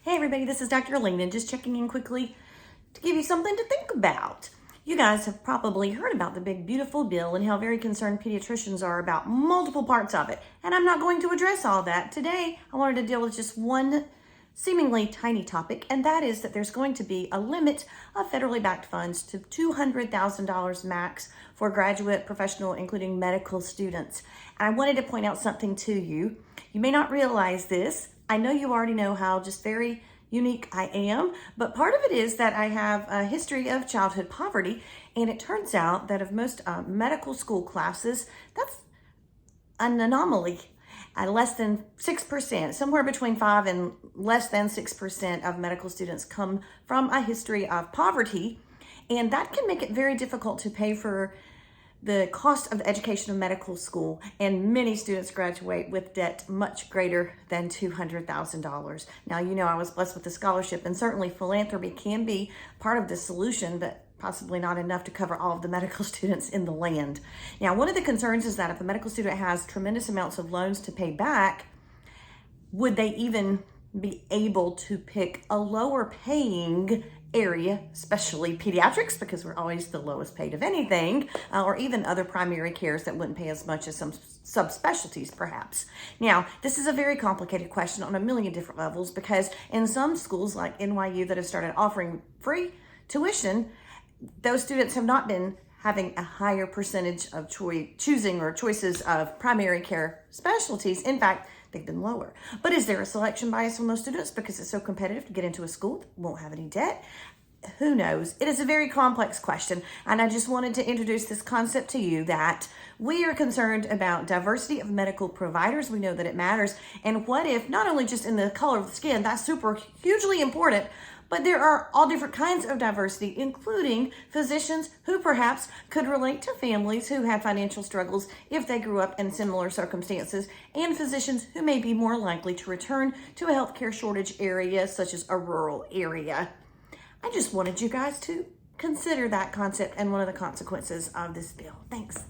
Hey everybody, this is Dr. Elaine, just checking in quickly to give you something to think about. You guys have probably heard about the big beautiful bill and how very concerned pediatricians are about multiple parts of it. And I'm not going to address all that. Today, I wanted to deal with just one seemingly tiny topic, and that is that there's going to be a limit of federally backed funds to $200,000 max for graduate, professional, including medical students. And I wanted to point out something to you. You may not realize this. I know you already know how just very unique I am, but part of it is that I have a history of childhood poverty, and it turns out that of most medical school classes, that's an anomaly. Less than 6%, somewhere between 5 and less than 6% of medical students come from a history of poverty, and that can make it very difficult to pay for the cost of the education of medical school, and many students graduate with debt much greater than $200,000. Now, you know, I was blessed with a scholarship, and certainly philanthropy can be part of the solution, but possibly not enough to cover all of the medical students in the land. Now, one of the concerns is that if a medical student has tremendous amounts of loans to pay back, would they even be able to pick a lower paying area, especially pediatrics, because we're always the lowest paid of anything, or even other primary cares that wouldn't pay as much as some subspecialties perhaps. Now, this is a very complicated question on a million different levels, because in some schools like NYU that have started offering free tuition, those students have not been having a higher percentage of choosing or choices of primary care specialties. In fact, they've been lower. But is there a selection bias on those students because it's so competitive to get into a school that won't have any debt? Who knows? It is a very complex question, and I just wanted to introduce this concept to you that we are concerned about diversity of medical providers. We know that it matters. And what if, not only just in the color of the skin, that's super hugely important, but there are all different kinds of diversity, including physicians who perhaps could relate to families who had financial struggles if they grew up in similar circumstances, and physicians who may be more likely to return to a healthcare shortage area, such as a rural area. I just wanted you guys to consider that concept and one of the consequences of this bill. Thanks.